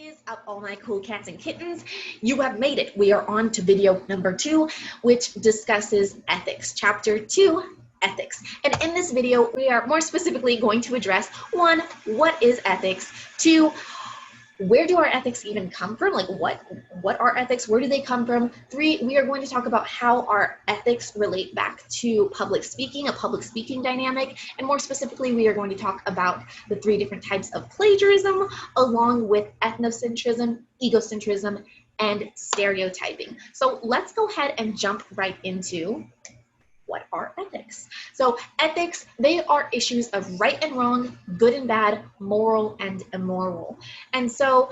Is up, all my cool cats and kittens? You have made it. We are on to video number 2, which discusses ethics. Chapter 2, ethics. And in this video, we are more specifically going to address 1, what is ethics? 2, where do our ethics even come from? Like what are ethics? Where do they come from? 3, we are going to talk about how our ethics relate back to public speaking, a public speaking dynamic. And more specifically, we are going to talk about the 3 different types of plagiarism, along with ethnocentrism, egocentrism, and stereotyping. So let's go ahead and jump right into what are ethics. So ethics, they are issues of right and wrong, good and bad, moral and immoral. And so,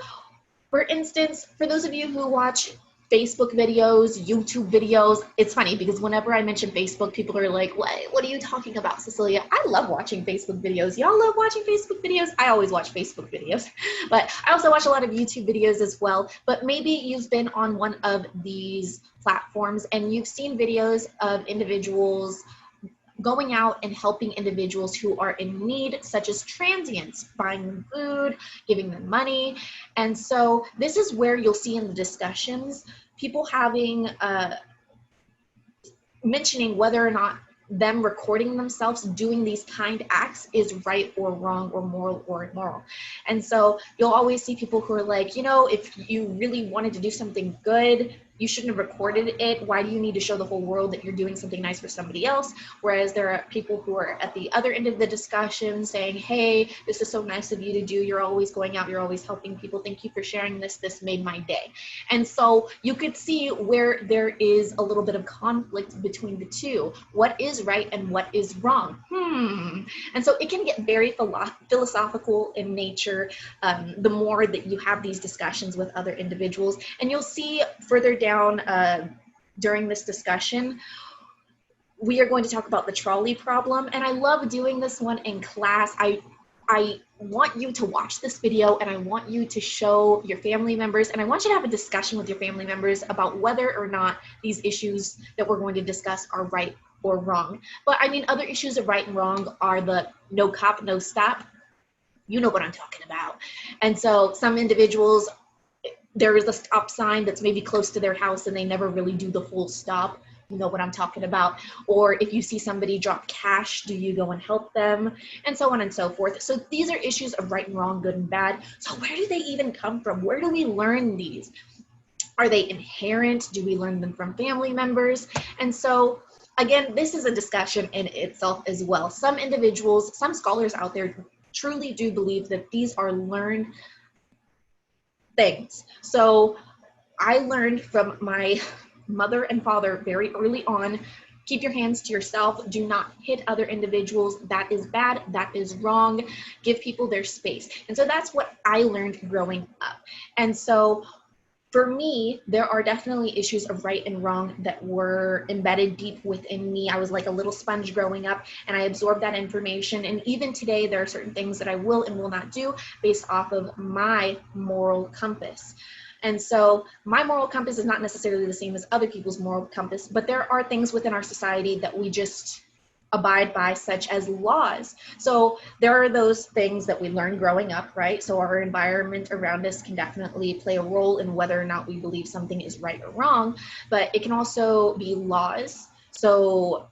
for instance, for those of you who watch Facebook videos, YouTube videos, it's funny because whenever I mention Facebook, people are like, what are you talking about, Cecilia? I love watching Facebook videos. Y'all love watching Facebook videos? I always watch Facebook videos, but I also watch a lot of YouTube videos as well. But maybe you've been on one of these platforms and you've seen videos of individuals going out and helping individuals who are in need, such as transients, buying them food, giving them money. And so this is where you'll see in the discussions, people having, mentioning whether or not them recording themselves doing these kind acts is right or wrong or moral or immoral. And so you'll always see people who are like, you know, if you really wanted to do something good, you shouldn't have recorded it. Why do you need to show the whole world that you're doing something nice for somebody else? Whereas there are people who are at the other end of the discussion saying, hey, this is so nice of you to do. You're always going out. You're always helping people. Thank you for sharing this. This made my day. And so you could see where there is a little bit of conflict between the two. What is right and what is wrong? And so it can get very philosophical in nature the more that you have these discussions with other individuals. And you'll see further down during this discussion, we are going to talk about the trolley problem. And I love doing this one in class. I want you to watch this video and I want you to show your family members, and I want you to have a discussion with your family members about whether or not these issues that we're going to discuss are right or wrong. But I mean, other issues of right and wrong are the no cop, no stop. You know what I'm talking about. And so some individuals, there is a stop sign that's maybe close to their house and they never really do the full stop. You know what I'm talking about. Or if you see somebody drop cash, do you go and help them? And so on and so forth. So these are issues of right and wrong, good and bad. So where do they even come from? Where do we learn these? Are they inherent? Do we learn them from family members? And so again, this is a discussion in itself as well. Some individuals, some scholars out there truly do believe that these are learned things. So I learned from my mother and father very early on, keep your hands to yourself, do not hit other individuals, that is bad, that is wrong, give people their space. And so that's what I learned growing up. And so for me, there are definitely issues of right and wrong that were embedded deep within me. I was like a little sponge growing up and I absorbed that information. And even today, there are certain things that I will and will not do based off of my moral compass. And so my moral compass is not necessarily the same as other people's moral compass, but there are things within our society that we just abide by, such as laws. So there are those things that we learn growing up, right? So our environment around us can definitely play a role in whether or not we believe something is right or wrong, but it can also be laws. So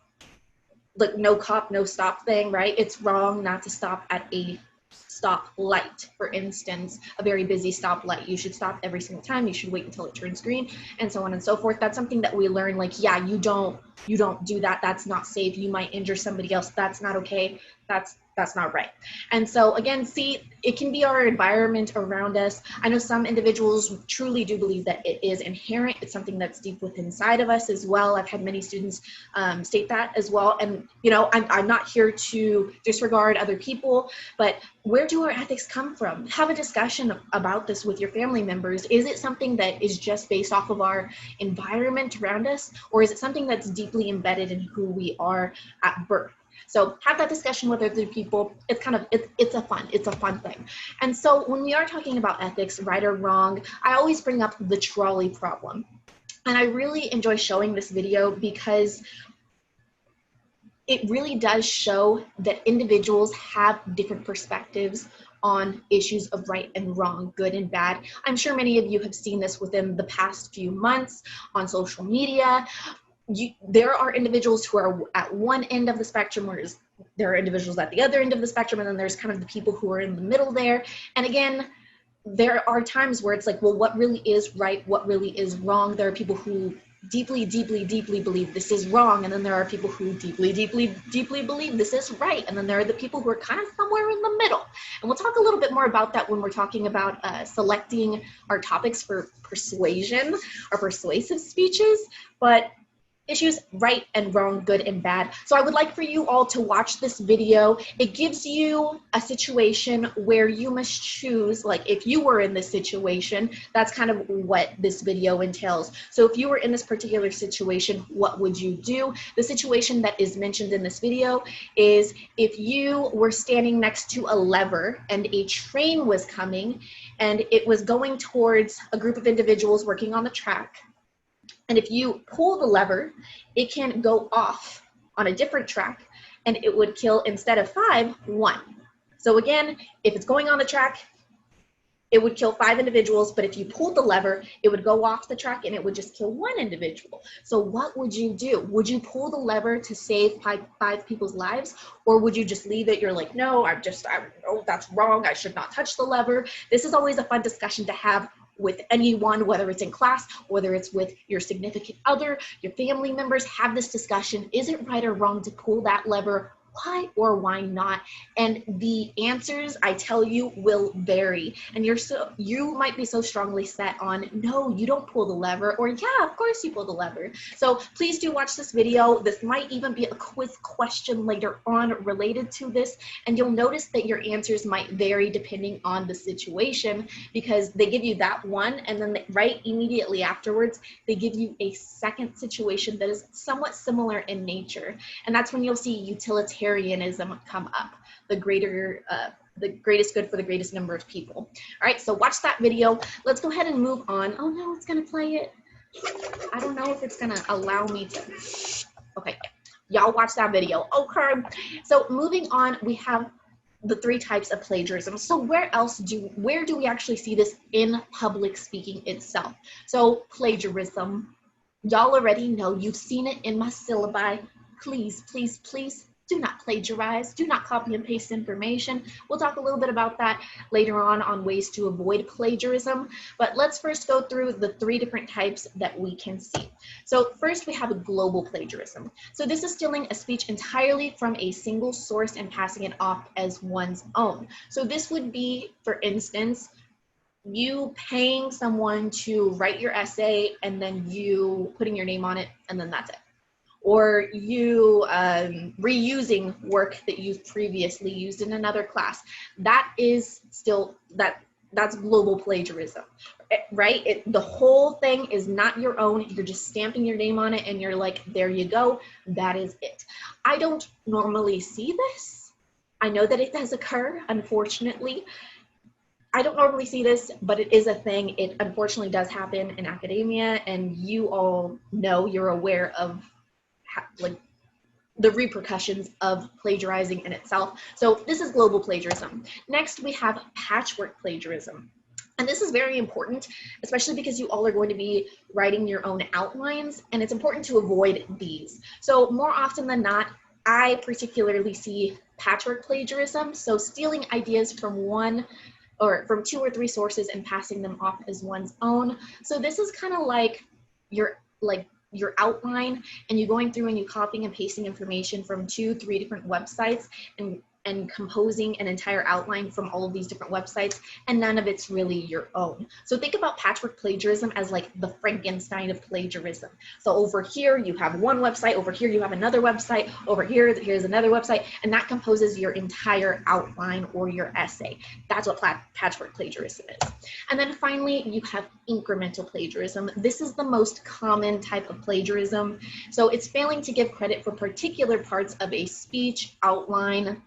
like no cop, no stop thing, right? It's wrong not to stop at a stop light, for instance, a very busy stoplight. You should stop every single time. You should wait until it turns green, and so on and so forth. That's something that we learn, like, yeah, you don't do that. That's not safe. You might injure somebody else. That's not okay. That's not right. And so again, see, it can be our environment around us. I know some individuals truly do believe that it is inherent. It's something that's deep within inside of us as well. I've had many students state that as well. And, you know, I'm not here to disregard other people, but where do our ethics come from? Have a discussion about this with your family members. Is it something that is just based off of our environment around us, or is it something that's deeply embedded in who we are at birth? So have that discussion with other people. It's a fun thing. And so when we are talking about ethics, right or wrong, I always bring up the trolley problem. And I really enjoy showing this video because it really does show that individuals have different perspectives on issues of right and wrong, good and bad. I'm sure many of you have seen this within the past few months on social media. There are individuals who are at one end of the spectrum, whereas there are individuals at the other end of the spectrum, and then there's kind of the people who are in the middle there. And again, there are times where it's like, well, what really is right? What really is wrong? There are people who deeply, deeply, deeply believe this is wrong, and then there are people who deeply, deeply, deeply believe this is right, and then there are the people who are kind of somewhere in the middle. And we'll talk a little bit more about that when we're talking about selecting our topics for persuasion or persuasive speeches. But issues right and wrong, good and bad. So I would like for you all to watch this video. It gives you a situation where you must choose, like if you were in this situation, that's kind of what this video entails. So if you were in this particular situation, what would you do? The situation that is mentioned in this video is if you were standing next to a lever and a train was coming and it was going towards a group of individuals working on the track. And if you pull the lever, it can go off on a different track and it would kill, instead of 5, 1. So again, if it's going on the track, it would kill 5 individuals, but if you pulled the lever, it would go off the track and it would just kill 1 individual. So what would you do? Would you pull the lever to save 5 people's lives? Or would you just leave it? You're like, no, oh, that's wrong. I should not touch the lever. This is always a fun discussion to have with anyone, whether it's in class, whether it's with your significant other, your family members. Have this discussion. Is it right or wrong to pull that lever? Why or why not? And the answers, I tell you, will vary. And you might be so strongly set on, no, you don't pull the lever, or yeah, of course you pull the lever. So please do watch this video. This might even be a quiz question later on related to this. And you'll notice that your answers might vary depending on the situation, because they give you that one, and then right immediately afterwards, they give you a second situation that is somewhat similar in nature. And that's when you'll see utilitarianism come up, the greatest good for the greatest number of people. All right, so watch that video. Let's go ahead and move on. Oh no, it's gonna play it. I don't know if it's gonna allow me to. Okay, y'all watch that video. Okay, so moving on, we have the 3 types of plagiarism. So where do we actually see this in public speaking itself? So plagiarism, y'all already know, you've seen it in my syllabi. Please, please, please do not plagiarize. Do not copy and paste information. We'll talk a little bit about that later on ways to avoid plagiarism. But let's first go through the 3 different types that we can see. So first we have a global plagiarism. So this is stealing a speech entirely from a single source and passing it off as one's own. So this would be, for instance, you paying someone to write your essay and then you putting your name on it, and then that's it. Or you reusing work that you've previously used in another class. That is still, that's global plagiarism, right? The whole thing is not your own. You're just stamping your name on it and you're like, there you go, that is it. I don't normally see this. I know that it does occur, unfortunately. I don't normally see this, but it is a thing. It unfortunately does happen in academia, and you all know, you're aware of like the repercussions of plagiarizing in itself. So this is global plagiarism. Next, we have patchwork plagiarism. And this is very important, especially because you all are going to be writing your own outlines, and it's important to avoid these. So more often than not, I particularly see patchwork plagiarism. So stealing ideas from 1 or from 2 or 3 sources and passing them off as one's own. So this is kind of like your outline, and you're going through and you copying and pasting information from 2, 3 different websites and composing an entire outline from all of these different websites, and none of it's really your own. So think about patchwork plagiarism as like the Frankenstein of plagiarism. So over here you have one website, over here you have another website, over here's another website, and that composes your entire outline or your essay. That's what patchwork plagiarism is. And then finally, you have incremental plagiarism. This is the most common type of plagiarism. So it's failing to give credit for particular parts of a speech, outline,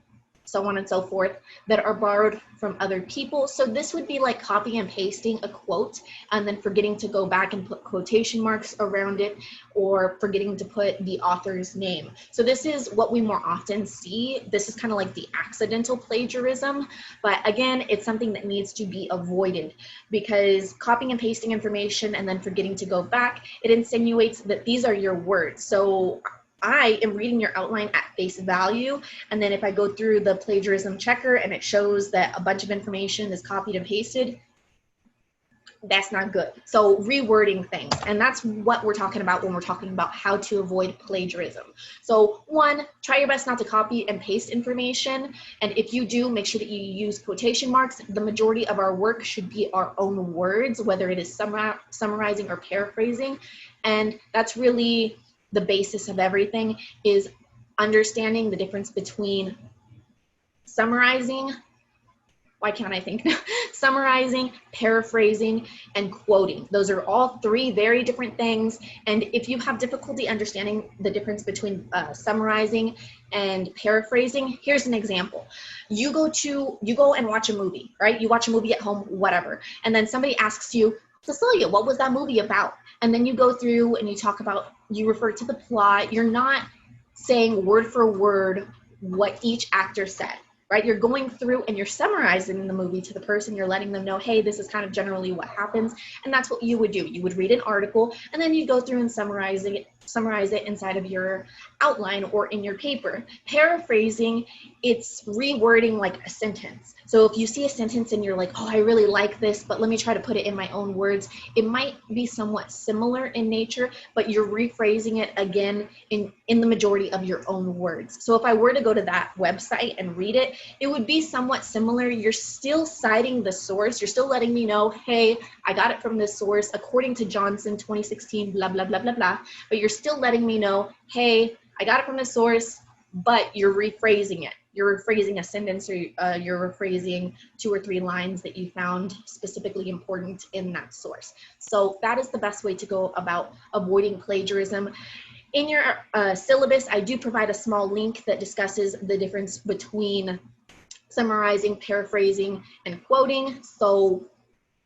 so on and so forth, that are borrowed from other people. So this would be like copying and pasting a quote and then forgetting to go back and put quotation marks around it, or forgetting to put the author's name. So this is what we more often see. This is kind of like the accidental plagiarism, but again, it's something that needs to be avoided, because copying and pasting information and then forgetting to go back, it insinuates that these are your words. So I am reading your outline at face value, and then if I go through the plagiarism checker and it shows that a bunch of information is copied and pasted, that's not good. So rewording things, and that's what we're talking about when we're talking about how to avoid plagiarism. So one, try your best not to copy and paste information, and if you do, make sure that you use quotation marks. The majority of our work should be our own words, whether it is summarizing or paraphrasing, and that's really the basis of everything, is understanding the difference between summarizing, why can't I think now? Summarizing, paraphrasing, and quoting. Those are all three very different things. And if you have difficulty understanding the difference between summarizing and paraphrasing, here's an example. You go and watch a movie, right? You watch a movie at home, whatever. And then somebody asks you, Cecilia, what was that movie about? And then you go through and you refer to the plot. You're not saying word for word what each actor said, right? You're going through and you're summarizing the movie to the person. You're letting them know, hey, this is kind of generally what happens. And that's what you would do. You would read an article and then you go through and summarize it inside of your outline or in your paper. Paraphrasing, it's rewording like a sentence. So if you see a sentence and you're like, oh, I really like this, but let me try to put it in my own words, it might be somewhat similar in nature, but you're rephrasing it again in the majority of your own words. So if I were to go to that website and read it, it would be somewhat similar. You're still citing the source. You're still letting me know, hey, I got it from this source according to Johnson 2016, blah, blah, blah, blah, blah. But you're still letting me know, hey, I got it from this source, but you're rephrasing it. You're rephrasing a sentence, or you're rephrasing 2 or 3 lines that you found specifically important in that source. So that is the best way to go about avoiding plagiarism. In your syllabus, I do provide a small link that discusses the difference between summarizing, paraphrasing, and quoting. So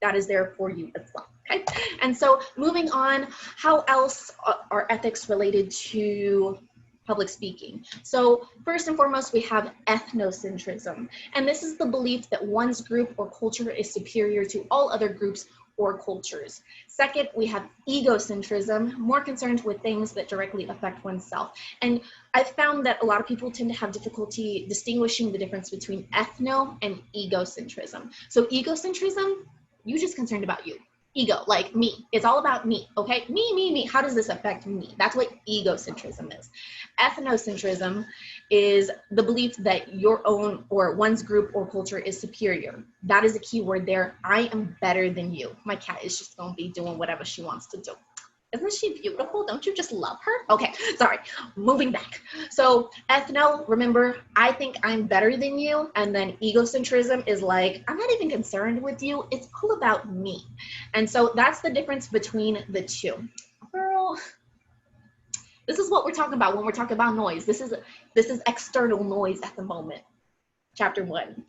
that is there for you as well. Okay. And so moving on, how else are ethics related to public speaking? So first and foremost, we have ethnocentrism. And this is the belief that one's group or culture is superior to all other groups or cultures. Second, we have egocentrism, more concerned with things that directly affect oneself. And I've found that a lot of people tend to have difficulty distinguishing the difference between ethno and egocentrism. So egocentrism, you're just concerned about you. Ego, like me. It's all about me, okay? Me. How does this affect me? That's what egocentrism is. Ethnocentrism is the belief that your own or one's group or culture is superior. That is a key word there. I am better than you. My cat is just gonna be doing whatever she wants to do. Isn't she beautiful? Don't you just love her? Okay, sorry, moving back. So ethno, remember, I think I'm better than you. And then egocentrism is like, I'm not even concerned with you. It's all about me. And so that's the difference between the two. Girl, this is what we're talking about when we're talking about noise. This is external noise at the moment. Chapter 1.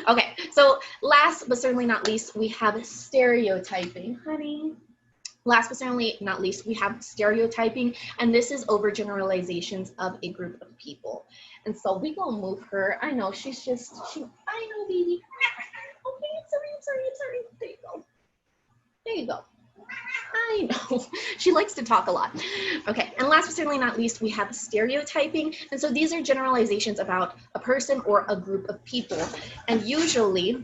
Okay, so last but certainly not least, we have stereotyping, honey. Last but certainly not least, we have stereotyping, and this is overgeneralizations of a group of people. And so we gonna move her. I know I know, baby. Okay, I'm sorry. There you go. I know. She likes to talk a lot. Okay, and last but certainly not least, we have stereotyping. And so these are generalizations about a person or a group of people. And usually,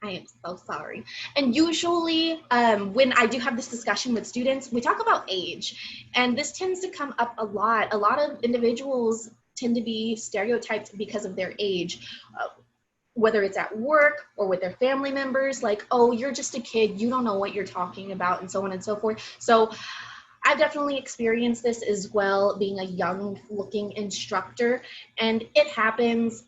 I am so sorry. And usually when I do have this discussion with students, we talk about age. And this tends to come up a lot. A lot of individuals tend to be stereotyped because of their age, whether it's at work or with their family members, like, oh, you're just a kid, you don't know what you're talking about, and so on and so forth. So I've definitely experienced this as well, being a young looking instructor, and it happens.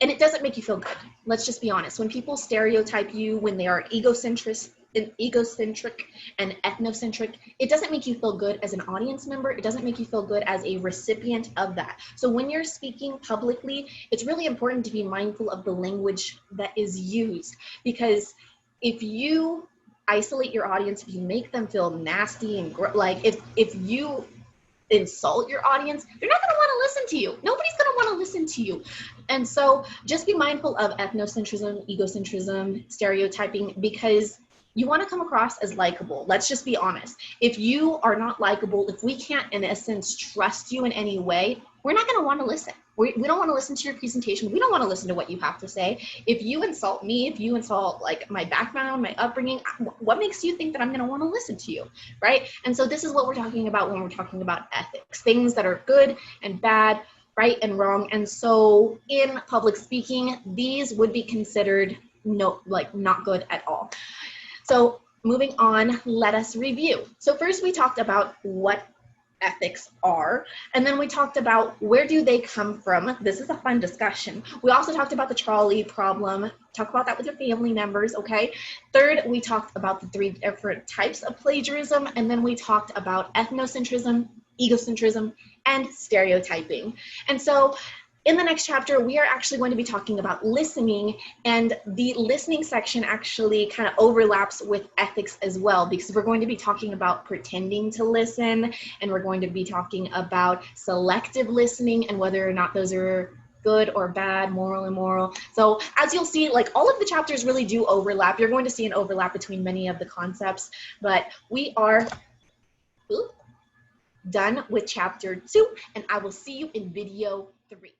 And it doesn't make you feel good. Let's just be honest. When people stereotype you, when they are egocentric egocentric and ethnocentric, it doesn't make you feel good as an audience member. It doesn't make you feel good as a recipient of that. So when you're speaking publicly, it's really important to be mindful of the language that is used, because if you isolate your audience, if you make them feel nasty and like if you insult your audience, they're not going to want to listen to you. Nobody's going to want to listen to you. And so just be mindful of ethnocentrism, egocentrism, stereotyping, because you want to come across as likable. Let's just be honest. If you are not likable, if we can't, in essence, trust you in any way, we're not going to want to listen. We don't want to listen to your presentation. We don't want to listen to what you have to say. If you insult me, if you insult like my background, my upbringing, what makes you think that I'm going to want to listen to you, right? And so this is what we're talking about when we're talking about ethics, things that are good and bad, right and wrong. And so in public speaking, these would be considered not good at all. So moving on, let us review. So first we talked about what ethics are, and then we talked about where do they come from. This is a fun discussion. We also talked about the trolley problem. Talk about that with your family members, okay? Third, we talked about the 3 different types of plagiarism, and then we talked about ethnocentrism, egocentrism, and stereotyping. And so in the next chapter, we are actually going to be talking about listening, and the listening section actually kind of overlaps with ethics as well, because we're going to be talking about pretending to listen, and we're going to be talking about selective listening and whether or not those are good or bad, moral, immoral. So as you'll see, like all of the chapters really do overlap. You're going to see an overlap between many of the concepts, but we are done with chapter 2, and I will see you in video 3.